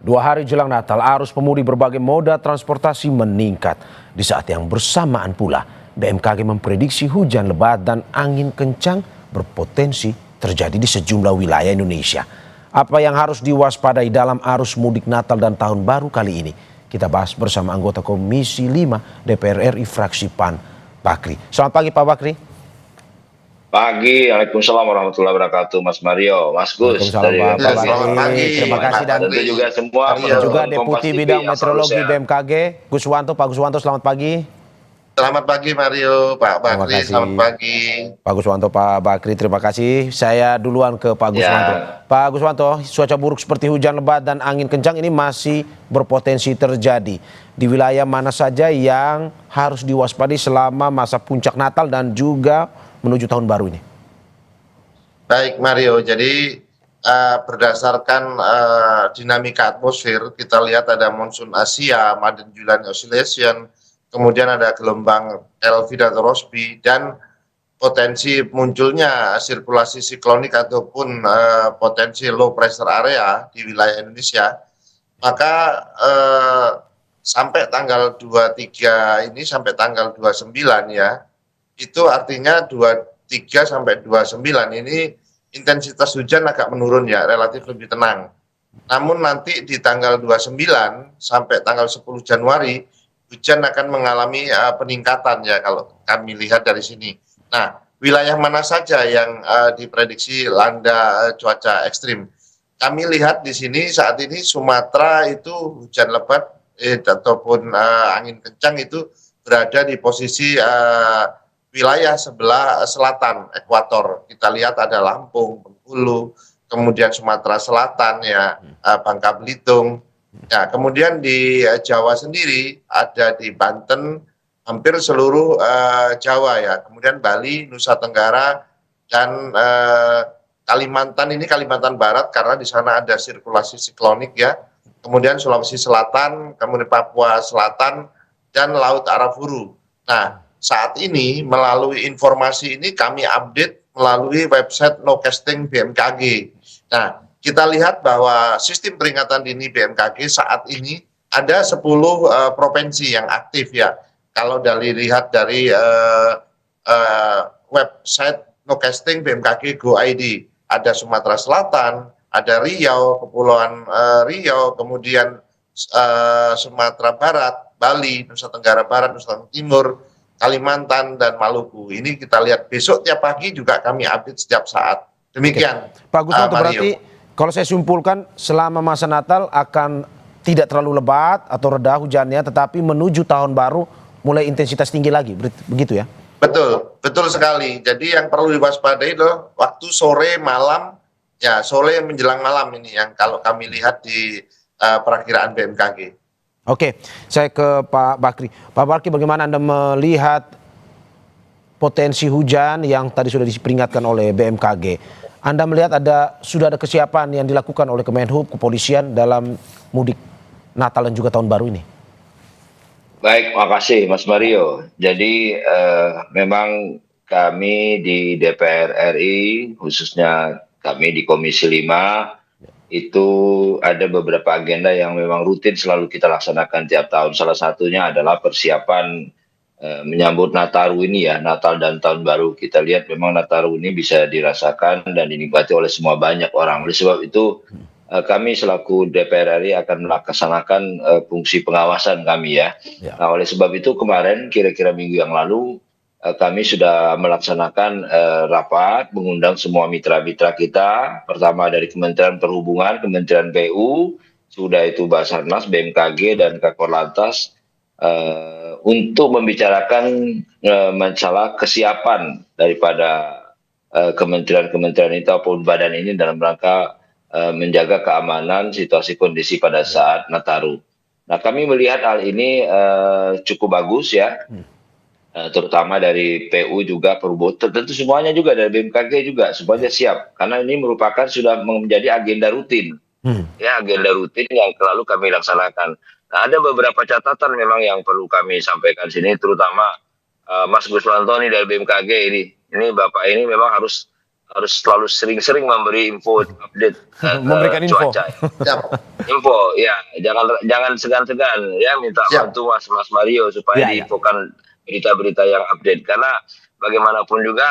2 hari jelang Natal, arus pemudik berbagai moda transportasi meningkat. Di saat yang bersamaan pula, BMKG memprediksi hujan lebat dan angin kencang berpotensi terjadi di sejumlah wilayah Indonesia. Apa yang harus diwaspadai dalam arus mudik Natal dan Tahun Baru kali ini? Kita bahas bersama anggota Komisi 5 DPR RI fraksi PAN, Bakri. Selamat pagi Pak Bakri. Pagi, Waalaikumsalam warahmatullahi wabarakatuh, Mas Mario, Mas Gus dari Waalaikumsalam, Pak BMKG. Bakri. Terima kasih dan tentu juga semua juga penonton Deputi Kompas TV Bidang yang selalu Meteorologi sehat. BMKG, Guswanto. Pak Guswanto, selamat pagi. Selamat pagi Mario, Pak Terima Bakri, kasih. selamat pagi. Pak Guswanto, Pak Bakri, terima kasih. Saya duluan ke Pak Guswanto. Pak Guswanto, cuaca buruk seperti hujan lebat dan angin kencang ini masih berpotensi terjadi. Di wilayah mana saja yang harus diwaspadai selama masa puncak Natal dan juga menuju tahun baru ini? Baik Mario, jadi berdasarkan dinamika atmosfer, kita lihat ada monsoon Asia, Madden-Julian Oscillation, kemudian ada gelombang Elvira atau Rossby, dan potensi munculnya sirkulasi siklonik ataupun potensi low pressure area di wilayah Indonesia. Maka sampai tanggal 23 ini sampai tanggal 29 ya, itu artinya 23 sampai 29 ini intensitas hujan agak menurun ya, relatif lebih tenang. Namun nanti di tanggal 29 sampai tanggal 10 Januari hujan akan mengalami peningkatan ya kalau kami lihat dari sini. Nah, wilayah mana saja yang diprediksi landa cuaca ekstrim? Kami lihat di sini saat ini Sumatera itu hujan lebat ataupun angin kencang itu berada di posisi wilayah sebelah selatan ekuator. Kita lihat ada Lampung, Bengkulu, kemudian Sumatera Selatan ya, Bangka Belitung. Ya, kemudian di Jawa sendiri ada di Banten, hampir seluruh Jawa ya. Kemudian Bali, Nusa Tenggara dan Kalimantan ini Kalimantan Barat karena di sana ada sirkulasi siklonik ya. Kemudian Sulawesi Selatan, kemudian Papua Selatan dan Laut Arafuru. Nah, saat ini melalui informasi ini kami update melalui website Nocasting BMKG. Nah, kita lihat bahwa sistem peringatan dini BMKG saat ini ada 10 provinsi yang aktif ya. Kalau lihat dari website Nocasting BMKG Go ID, ada Sumatera Selatan, ada Riau, Kepulauan Riau, kemudian Sumatera Barat, Bali, Nusa Tenggara Barat, Nusa Tenggara Timur, Kalimantan dan Maluku. Ini kita lihat besok tiap pagi juga kami update setiap saat. Demikian. Oke. Pak Guswanto, berarti kalau saya simpulkan selama masa Natal akan tidak terlalu lebat atau reda hujannya, tetapi menuju tahun baru mulai intensitas tinggi lagi, begitu ya? Betul, betul sekali. Jadi yang perlu diwaspadai loh waktu sore malam, ya sore menjelang malam ini yang kalau kami lihat di perakiraan BMKG. Oke, saya ke Pak Bakri. Pak Bakri, bagaimana Anda melihat potensi hujan yang tadi sudah diperingatkan oleh BMKG? Anda melihat sudah ada kesiapan yang dilakukan oleh Kemenhub, kepolisian dalam mudik Natal dan juga Tahun Baru ini? Baik, makasih Mas Mario. Jadi memang kami di DPR RI, khususnya kami di Komisi 5, itu ada beberapa agenda yang memang rutin selalu kita laksanakan tiap tahun. Salah satunya adalah persiapan menyambut Nataru ini ya, Natal dan Tahun Baru. Kita lihat memang Nataru ini bisa dirasakan dan dinikmati oleh semua banyak orang. Oleh sebab itu kami selaku DPR RI akan melaksanakan fungsi pengawasan kami ya. Nah, oleh sebab itu kemarin kira-kira minggu yang lalu kami sudah melaksanakan rapat mengundang semua mitra-mitra kita, pertama dari Kementerian Perhubungan, Kementerian PU, sudah itu Basarnas, BMKG, dan Kakor Lantas untuk membicarakan masalah kesiapan daripada kementerian-kementerian itu ataupun badan ini dalam rangka menjaga keamanan situasi kondisi pada saat Nataru. Nah, kami melihat hal ini cukup bagus ya. Terutama dari PU juga Perhubungan, tentu semuanya juga dari BMKG juga semuanya siap karena ini merupakan sudah menjadi agenda rutin ya, agenda rutin yang selalu kami laksanakan. Nah, ada beberapa catatan memang yang perlu kami sampaikan sini, terutama Mas Guswanto nih dari BMKG ini Bapak ini memang harus harus selalu sering-sering memberi info update Memberikan info. cuaca. Siap. Info, ya, jangan segan-segan ya minta Siap. bantu Mas Mario supaya Ya, ya. diinfokan berita-berita yang update, karena bagaimanapun juga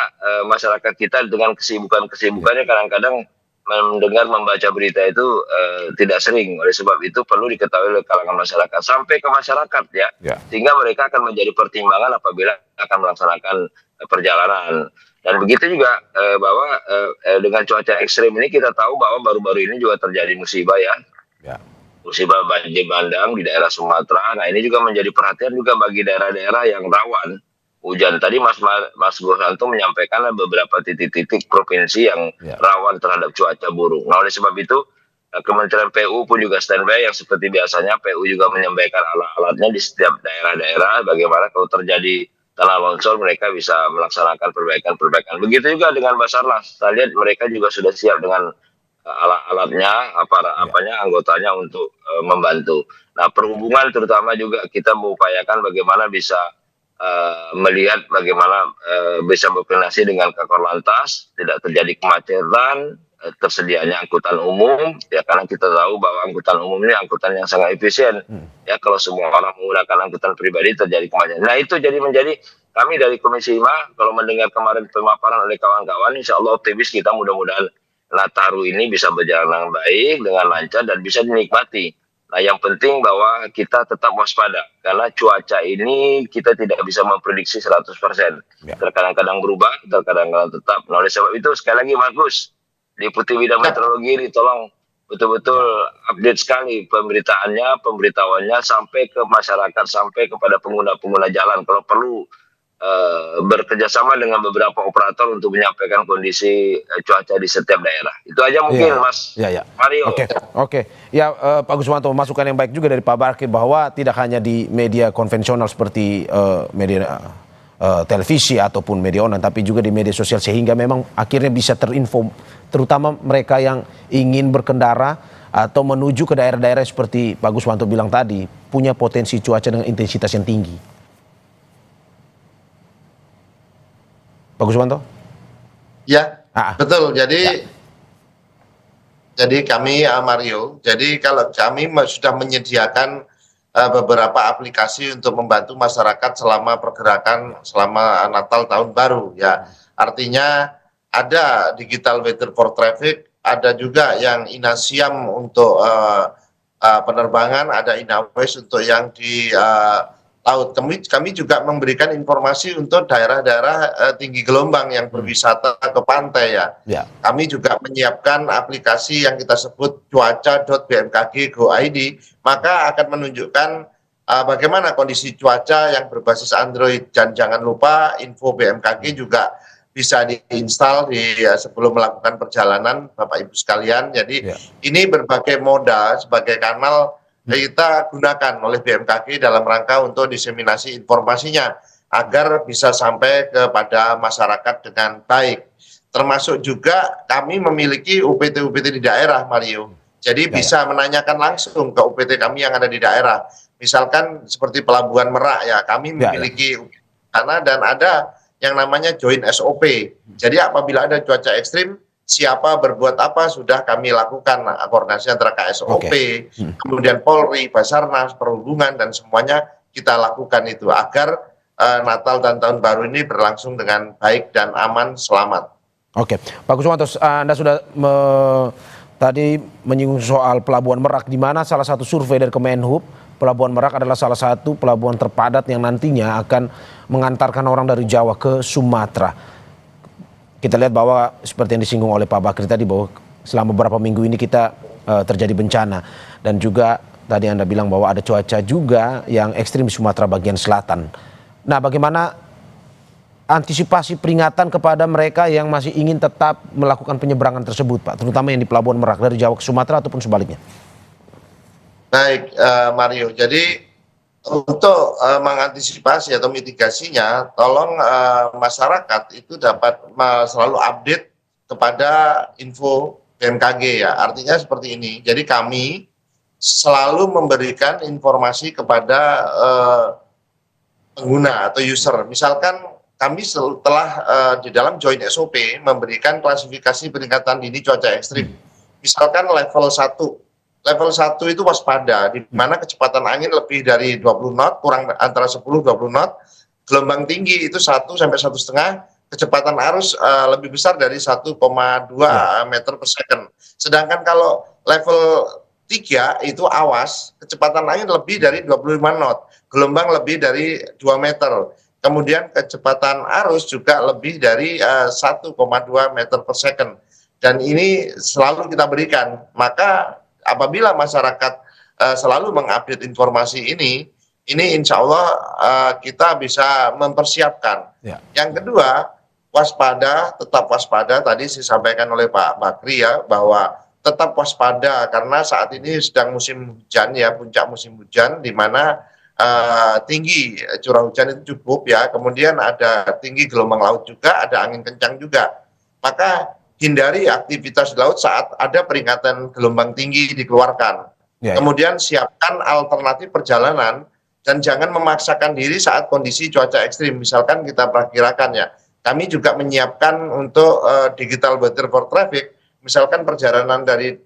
masyarakat kita dengan kesibukannya kadang-kadang mendengar membaca berita itu tidak sering. Oleh sebab itu perlu diketahui oleh kalangan masyarakat sampai ke masyarakat ya, Ya. sehingga mereka akan menjadi pertimbangan apabila akan melaksanakan perjalanan. Dan begitu juga bahwa dengan cuaca ekstrim ini kita tahu bahwa baru-baru ini juga terjadi musibah ya, Ya. musibah banjir bandang di daerah Sumatera. Nah ini juga menjadi perhatian juga bagi daerah-daerah yang rawan hujan. Tadi Mas Gurhanto menyampaikan beberapa titik-titik provinsi yang Ya. rawan terhadap cuaca buruk. Nah oleh sebab itu Kementerian PU pun juga standby, yang seperti biasanya PU juga menyampaikan alat-alatnya di setiap daerah-daerah bagaimana kalau terjadi tanah longsor mereka bisa melaksanakan perbaikan-perbaikan. Begitu juga dengan Basarnas. Saya lihat mereka juga sudah siap dengan alat-alatnya, anggotanya untuk membantu. Nah, perhubungan terutama juga kita mengupayakan bagaimana bisa melihat bagaimana bisa berkoordinasi dengan Kakor Lantas, tidak terjadi kemacetan, tersedianya angkutan umum, ya karena kita tahu bahwa angkutan umum ini angkutan yang sangat efisien. Ya kalau semua orang menggunakan angkutan pribadi terjadi kemacetan. Nah itu menjadi kami dari Komisi 5 kalau mendengar kemarin pemaparan oleh kawan-kawan, insya Allah optimis kita mudah-mudahan Nataru ini bisa berjalan dengan baik, dengan lancar, dan bisa dinikmati. Nah, yang penting bahwa kita tetap waspada, karena cuaca ini kita tidak bisa memprediksi 100%. Ya. Terkadang-kadang berubah, terkadang-kadang tetap. Nah, oleh sebab itu, sekali lagi, Bagus, Deputi Bidang Meteorologi ini tolong betul-betul update sekali pemberitahuannya sampai ke masyarakat, sampai kepada pengguna-pengguna jalan. Kalau perlu, bekerjasama dengan beberapa operator untuk menyampaikan kondisi cuaca di setiap daerah. Itu aja mungkin, Ya. Mas Ya. Mario. Oke. Ya, Pak Guswanto, masukan yang baik juga dari Pak Bakri bahwa tidak hanya di media konvensional seperti media televisi ataupun media online, tapi juga di media sosial, sehingga memang akhirnya bisa terinfo, terutama mereka yang ingin berkendara atau menuju ke daerah-daerah seperti Pak Guswanto bilang tadi, punya potensi cuaca dengan intensitas yang tinggi. Pak Guswanto? Ya, Ah. betul. Jadi kami Mario, jadi kalau kami sudah menyediakan beberapa aplikasi untuk membantu masyarakat selama pergerakan selama Natal Tahun Baru ya. Artinya ada digital weather for traffic, ada juga yang Inasiam untuk penerbangan, ada Inawes untuk yang di laut. Kami juga memberikan informasi untuk daerah-daerah tinggi gelombang yang berwisata ke pantai ya. Ya. Kami juga menyiapkan aplikasi yang kita sebut cuaca.bmkg.go.id, maka akan menunjukkan bagaimana kondisi cuaca yang berbasis Android. Dan jangan lupa info BMKG juga bisa diinstal sebelum melakukan perjalanan, Bapak Ibu sekalian. Jadi ini berbagai moda sebagai kanal kita gunakan oleh BMKG dalam rangka untuk diseminasi informasinya agar bisa sampai kepada masyarakat dengan baik. Termasuk juga kami memiliki UPT-UPT di daerah, Mario. Jadi bisa menanyakan langsung ke UPT kami yang ada di daerah. Misalkan seperti Pelabuhan Merak ya, kami memiliki sana, dan ada yang namanya Join SOP. Jadi apabila ada cuaca ekstrim, siapa berbuat apa sudah kami lakukan koordinasi antara KSOP, kemudian Polri, Basarnas, Perhubungan, dan semuanya kita lakukan itu agar Natal dan Tahun Baru ini berlangsung dengan baik dan aman, selamat. Oke, Pak Guswanto, Anda sudah tadi menyinggung soal Pelabuhan Merak, di mana salah satu survei dari Kemenhub, Pelabuhan Merak adalah salah satu pelabuhan terpadat yang nantinya akan mengantarkan orang dari Jawa ke Sumatera. Kita lihat bahwa seperti yang disinggung oleh Pak Bakri tadi, bahwa selama beberapa minggu ini kita terjadi bencana. Dan juga tadi Anda bilang bahwa ada cuaca juga yang ekstrim di Sumatera bagian selatan. Nah, bagaimana antisipasi peringatan kepada mereka yang masih ingin tetap melakukan penyeberangan tersebut, Pak? Terutama yang di Pelabuhan Merak dari Jawa ke Sumatera ataupun sebaliknya. Baik, Mario. Jadi untuk mengantisipasi atau mitigasinya, tolong masyarakat itu dapat selalu update kepada info BMKG ya. Artinya seperti ini. Jadi kami selalu memberikan informasi kepada pengguna atau user. Misalkan kami telah di dalam Joint SOP memberikan klasifikasi peringatan dini cuaca ekstrim. Misalkan level 1. Level 1 itu waspada, di mana kecepatan angin lebih dari 20 knot, kurang antara 10-20 knot, gelombang tinggi itu 1 sampai 1,5, kecepatan arus lebih besar dari 1,2 meter per second. Sedangkan kalau level 3 itu awas, kecepatan angin lebih dari 25 knot, gelombang lebih dari 2 meter. Kemudian kecepatan arus juga lebih dari 1,2 meter per second. Dan ini selalu kita berikan. Maka apabila masyarakat selalu mengupdate informasi ini insya Allah kita bisa mempersiapkan. Ya. Yang kedua, waspada, tetap waspada. Tadi disampaikan oleh Pak Bakri ya, bahwa tetap waspada karena saat ini sedang musim hujan ya, puncak musim hujan, di mana tinggi curah hujan itu cukup ya, kemudian ada tinggi gelombang laut juga, ada angin kencang juga. Maka hindari aktivitas di laut saat ada peringatan gelombang tinggi dikeluarkan. Kemudian siapkan alternatif perjalanan dan jangan memaksakan diri saat kondisi cuaca ekstrim. Misalkan kita perakirakan ya, kami juga menyiapkan untuk digital weather for traffic. Misalkan perjalanan dari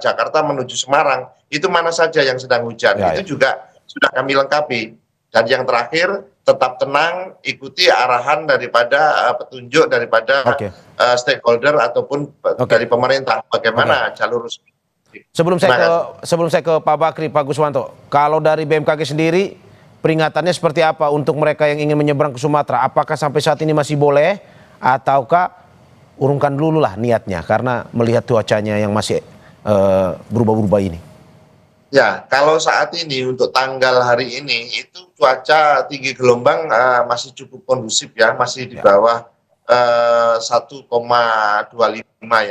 Jakarta menuju Semarang, itu mana saja yang sedang hujan, itu juga sudah kami lengkapi. Dan yang terakhir, tetap tenang, ikuti arahan daripada petunjuk daripada stakeholder ataupun dari pemerintah bagaimana jalur resmi. Sebelum saya ke Pak Bakri, Pak Guswanto, kalau dari BMKG sendiri peringatannya seperti apa untuk mereka yang ingin menyeberang ke Sumatera? Apakah sampai saat ini masih boleh ataukah urungkan dulu lah niatnya karena melihat cuacanya yang masih berubah-ubah ini? Ya, kalau saat ini untuk tanggal hari ini itu cuaca tinggi gelombang masih cukup kondusif ya, masih di bawah 1,25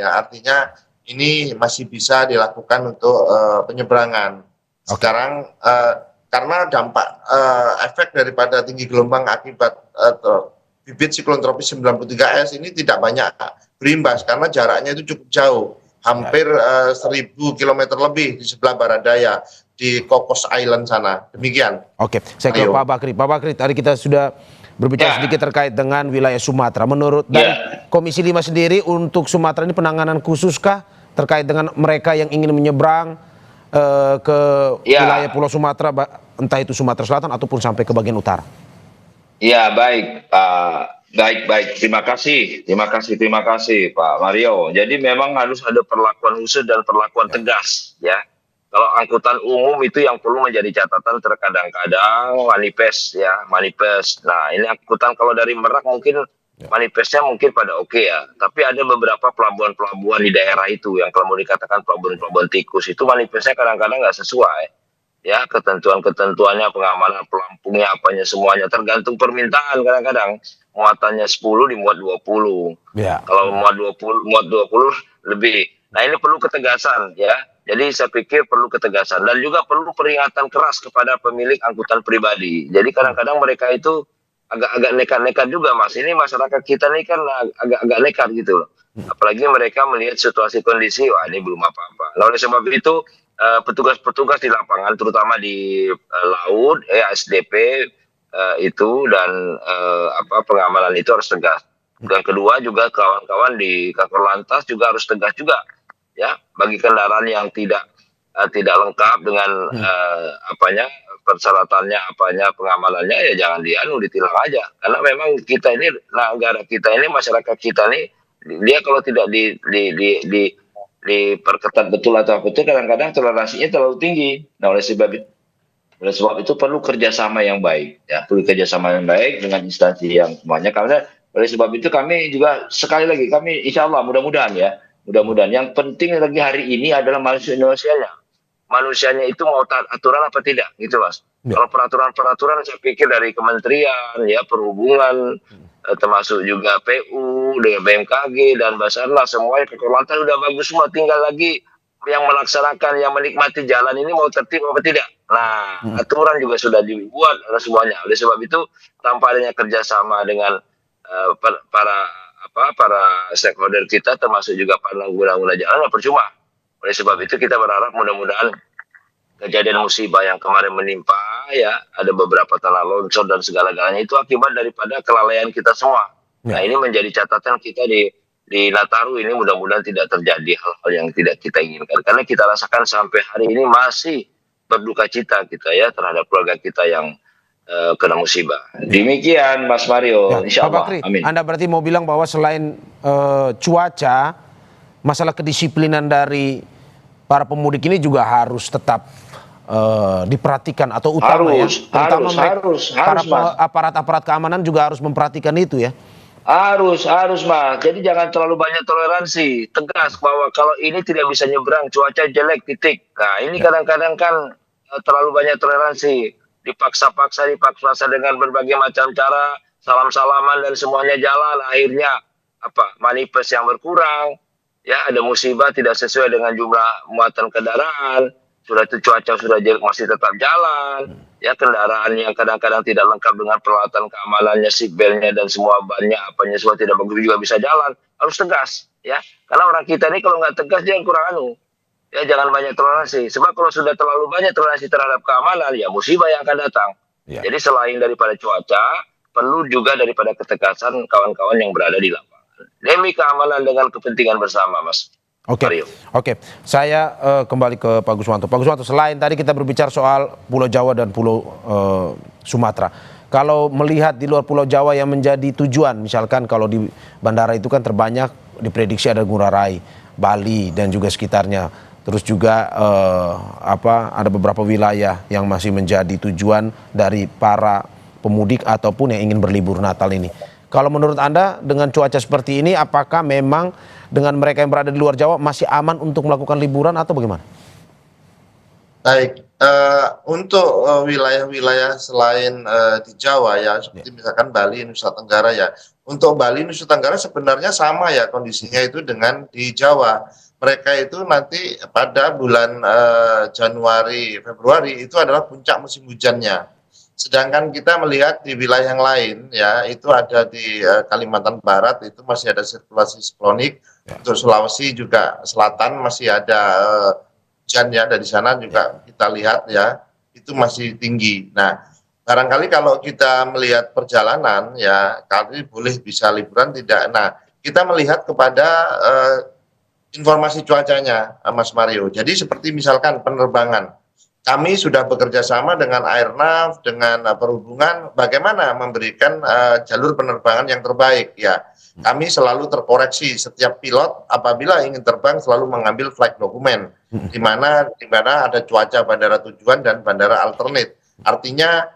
ya, artinya ini masih bisa dilakukan untuk penyeberangan. Sekarang karena dampak efek daripada tinggi gelombang akibat bibit siklon tropis 93S ini tidak banyak berimbas karena jaraknya itu cukup jauh. Hampir 1.000 km lebih di sebelah barat daya di Cocos Island sana. Demikian. Oke, saya ke Pak Bakri. Pak Bakri, tadi kita sudah berbicara sedikit terkait dengan wilayah Sumatera. Menurut dari Komisi 5 sendiri untuk Sumatera ini penanganan khususkah terkait dengan mereka yang ingin menyeberang ke wilayah Pulau Sumatera, entah itu Sumatera Selatan ataupun sampai ke bagian utara? Ya, baik, baik. Terima kasih Pak Mario. Jadi memang harus ada perlakuan khusus dan perlakuan tegas, ya. Kalau angkutan umum itu yang perlu menjadi catatan terkadang-kadang manifest. Nah, ini angkutan kalau dari Merak mungkin manifestnya mungkin pada ya. Tapi ada beberapa pelabuhan-pelabuhan di daerah itu yang kalau mau dikatakan pelabuhan-pelabuhan tikus itu manifestnya kadang-kadang nggak sesuai. Ya, ketentuannya, pengamanan pelampungnya, apanya semuanya tergantung permintaan. Kadang-kadang muatannya 10 dimuat 20. Kalau muat 20 lebih. Nah, ini perlu ketegasan ya. Jadi saya pikir perlu ketegasan dan juga perlu peringatan keras kepada pemilik angkutan pribadi. Jadi kadang-kadang mereka itu agak nekat-nekat juga, Mas. Ini masyarakat kita ini kan agak nekat gitu loh. Apalagi mereka melihat situasi kondisi, wah ini belum apa-apa. Nah, oleh sebab itu petugas-petugas di lapangan terutama di laut, SDP itu dan pengamanan itu harus tegas. Dan kedua juga kawan-kawan di Kakor Lantas juga harus tegas juga, ya, bagi kendaraan yang tidak lengkap dengan persyaratannya, pengamanannya, ya jangan ditilang aja. Karena memang kita ini, negara kita ini, masyarakat kita ini, dia kalau tidak diperketat betul atau apa itu kadang-kadang toleransinya terlalu tinggi. Nah, oleh sebab itu perlu kerjasama yang baik, ya, perlu kerjasama yang baik dengan instansi yang semuanya. Karena oleh sebab itu kami juga sekali lagi kami insya Allah mudah-mudahan yang penting lagi hari ini adalah manusianya itu mau taat aturan apa tidak, gitu Mas. Kalau peraturan saya pikir dari kementerian, ya, perhubungan, termasuk juga PU, dengan BMKG dan Basarnas, semuanya kekelantan udah bagus semua, tinggal lagi yang melaksanakan, yang menikmati jalan ini mau tertib apa tidak. Nah, aturan juga sudah dibuat semuanya. Oleh sebab itu, tanpa adanya kerjasama dengan para stakeholder kita, termasuk juga para pengguna jalan, percuma. Oleh sebab itu kita berharap mudah-mudahan kejadian musibah yang kemarin menimpa ya, ada beberapa tanah longsor dan segala-galanya itu akibat daripada kelalaian kita semua. Nah, ini menjadi catatan kita di Nataru ini, mudah-mudahan tidak terjadi hal-hal yang tidak kita inginkan. Karena kita rasakan sampai hari ini masih berduka cita kita ya terhadap keluarga kita yang kena musibah. Demikian Mas Mario, insya Pak Allah. Bakri, Amin. Anda berarti mau bilang bahwa selain cuaca, masalah kedisiplinan dari para pemudik ini juga harus tetap diperhatikan atau utama terutama para aparat-aparat keamanan juga harus memperhatikan itu ya. Harus Mas. Jadi jangan terlalu banyak toleransi. Tegas bahwa kalau ini tidak bisa nyebrang, cuaca jelek, titik. Nah, ini kadang-kadang kan terlalu banyak toleransi. Dipaksa-paksa dengan berbagai macam cara, salam-salaman dan semuanya jalan. Akhirnya manifest yang berkurang. Ya, ada musibah tidak sesuai dengan jumlah muatan kendaraan. Sudah itu cuaca sudah jelek masih tetap jalan. Ya, kendaraan yang kadang-kadang tidak lengkap dengan peralatan keamanannya, seatbeltnya dan semua bannya apanya semua tidak bagus juga bisa jalan. Harus tegas ya. Karena orang kita ini kalau nggak tegas dia kurang ya, jangan banyak toleransi. Sebab kalau sudah terlalu banyak toleransi terhadap keamanan, ya musibah yang akan datang. Ya. Jadi selain daripada cuaca, perlu juga daripada ketegasan kawan-kawan yang berada di lapangan. Demi keamanan dengan kepentingan bersama, Mas. Oke. Saya kembali ke Pak Guswanto. Pak Guswanto, selain tadi kita berbicara soal Pulau Jawa dan Pulau Sumatera, kalau melihat di luar Pulau Jawa yang menjadi tujuan, misalkan kalau di bandara itu kan terbanyak diprediksi ada Ngurah Rai, Bali dan juga sekitarnya. Terus juga ada beberapa wilayah yang masih menjadi tujuan dari para pemudik ataupun yang ingin berlibur Natal ini. Kalau menurut Anda dengan cuaca seperti ini, apakah memang dengan mereka yang berada di luar Jawa masih aman untuk melakukan liburan atau bagaimana? Baik, untuk wilayah-wilayah selain di Jawa ya, seperti misalkan Bali, Nusa Tenggara ya. Untuk Bali, Nusa Tenggara sebenarnya sama ya kondisinya itu dengan di Jawa. Mereka itu nanti pada bulan Januari, Februari itu adalah puncak musim hujannya. Sedangkan kita melihat di wilayah yang lain ya, itu ada di Kalimantan Barat itu masih ada sirkulasi siklonik. Untuk Sulawesi juga Selatan masih ada hujan ya, dari sana juga kita lihat ya itu masih tinggi. Nah, barangkali kalau kita melihat perjalanan ya, kali boleh bisa liburan tidak. Nah, kita melihat kepada informasi cuacanya, Mas Mario. Jadi seperti misalkan penerbangan. Kami sudah bekerja sama dengan Airnav, dengan perhubungan, bagaimana memberikan jalur penerbangan yang terbaik ya. Kami selalu terkoreksi setiap pilot apabila ingin terbang selalu mengambil flight document, di mana ada cuaca bandara tujuan dan bandara alternate. Artinya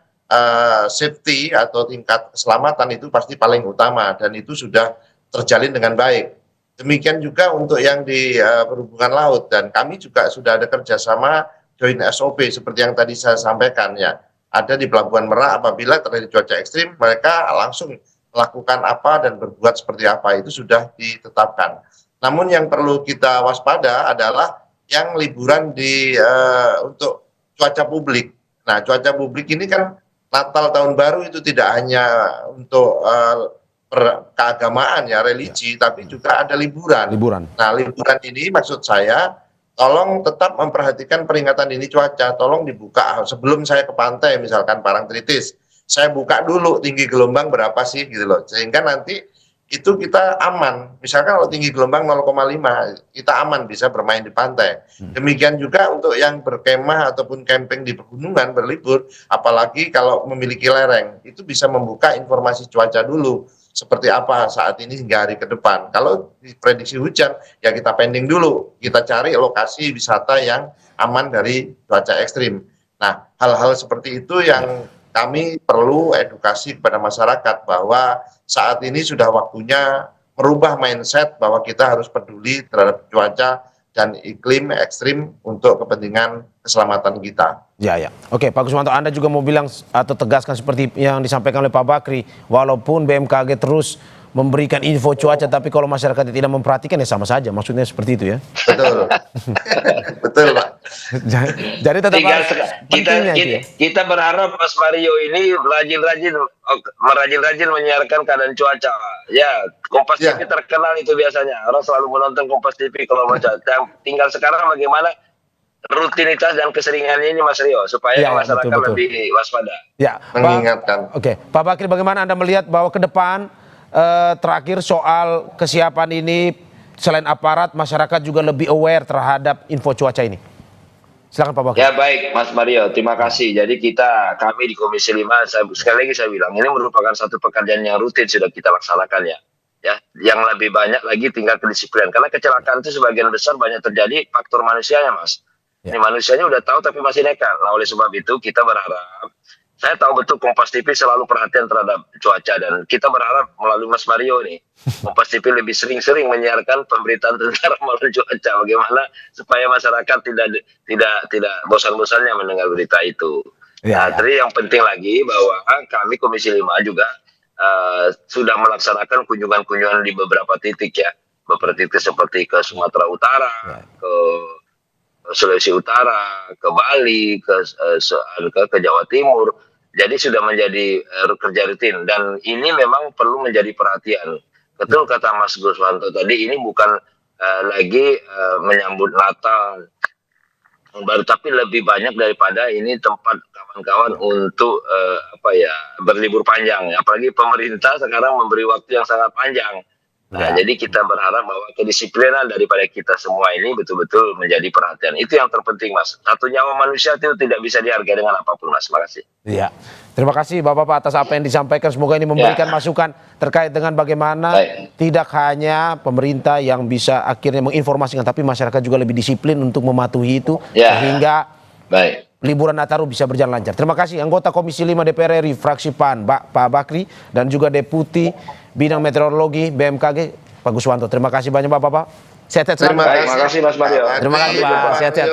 safety atau tingkat keselamatan itu pasti paling utama dan itu sudah terjalin dengan baik. Demikian juga untuk yang di perhubungan laut, dan kami juga sudah ada kerjasama joint SOP seperti yang tadi saya sampaikan ya. Ada di Pelabuhan Merak apabila terjadi cuaca ekstrim, mereka langsung melakukan apa dan berbuat seperti apa, itu sudah ditetapkan. Namun yang perlu kita waspada adalah yang liburan untuk cuaca publik. Nah, cuaca publik ini kan Natal Tahun Baru itu tidak hanya untuk keagamaan ya, religi, tapi juga ada liburan. Nah, liburan ini maksud saya tolong tetap memperhatikan peringatan dini cuaca, tolong dibuka sebelum saya ke pantai misalkan Parangtritis. Saya buka dulu tinggi gelombang berapa sih gitu loh. Sehingga nanti itu kita aman. Misalkan kalau tinggi gelombang 0,5, kita aman bisa bermain di pantai. Demikian juga untuk yang berkemah ataupun camping di pegunungan berlibur, apalagi kalau memiliki lereng, itu bisa membuka informasi cuaca dulu. Seperti apa saat ini hingga hari ke depan. Kalau diprediksi hujan, ya kita pending dulu. Kita cari lokasi wisata yang aman dari cuaca ekstrim. Nah, hal-hal seperti itu yang kami perlu edukasi kepada masyarakat bahwa saat ini sudah waktunya merubah mindset bahwa kita harus peduli terhadap cuaca dan iklim ekstrim untuk kepentingan keselamatan kita. Ya. Oke, Pak Guswanto, Anda juga mau bilang atau tegaskan seperti yang disampaikan oleh Pak Bakri, walaupun BMKG terus memberikan info cuaca, tapi kalau masyarakat tidak memperhatikan ya sama saja, maksudnya seperti itu ya? Betul, betul Pak. Jadi tetap kita berharap Mas Mario ini rajin-rajin menyiarkan keadaan cuaca. Ya, Kompas TV terkenal itu biasanya, orang selalu menonton Kompas TV kalau baca. Tinggal sekarang bagaimana rutinitas dan keseringannya ini Mas Rio, supaya Ya, ya, masyarakat betul, betul. lebih waspada. Ya, Mengingatkan. Oke, Pak Bakri, bagaimana Anda melihat bahwa ke depan terakhir soal kesiapan ini, selain aparat, masyarakat juga lebih aware terhadap info cuaca ini? Silakan Pak Bakri. Ya baik Mas Mario, terima kasih. Jadi kami di Komisi 5, sekali lagi saya bilang, ini merupakan satu pekerjaan yang rutin sudah kita laksanakan ya. Ya, yang lebih banyak lagi tinggal kedisiplinan. Karena kecelakaan itu sebagian besar banyak terjadi faktor manusianya, Mas. Ya. Ini manusianya udah tahu tapi masih nekat. Nah, oleh sebab itu kita berharap, saya tahu betul Kompas TV selalu perhatian terhadap cuaca, dan kita berharap melalui Mas Mario nih, Kompas TV lebih sering-sering menyiarkan pemberitaan tentang ramalan cuaca, bagaimana supaya masyarakat tidak bosan-bosannya mendengar berita itu. Ya, Nah, yang penting lagi bahwa kami Komisi 5 juga sudah melaksanakan kunjungan-kunjungan di beberapa titik ya, beberapa titik seperti ke Sumatera Utara, ke Sulawesi Utara, ke Bali, ke Jawa Timur. Jadi sudah menjadi kerja rutin, dan ini memang perlu menjadi perhatian. Betul kata Mas Guswanto tadi, ini bukan lagi menyambut Natal baru, tapi lebih banyak daripada ini tempat kawan-kawan untuk berlibur panjang. Apalagi pemerintah sekarang memberi waktu yang sangat panjang. Nah, jadi kita berharap bahwa kedisiplinan daripada kita semua ini betul-betul menjadi perhatian. Itu yang terpenting, Mas. Satu nyawa manusia itu tidak bisa dihargai dengan apapun, Mas. Terima kasih. Iya. Terima kasih Bapak-Bapak atas apa yang disampaikan. Semoga ini memberikan masukan terkait dengan bagaimana tidak hanya pemerintah yang bisa akhirnya menginformasikan, tapi masyarakat juga lebih disiplin untuk mematuhi itu sehingga liburan Nataru bisa berjalan lancar. Terima kasih anggota Komisi 5 DPR RI fraksi PAN Pak Bakri, dan juga Deputi Bidang Meteorologi BMKG Pak Guswanto. Terima kasih banyak Bapak-Bapak. Sehat-sehat selalu. Terima kasih Mas Mario. Terima kasih Pak. Sehat-sehat.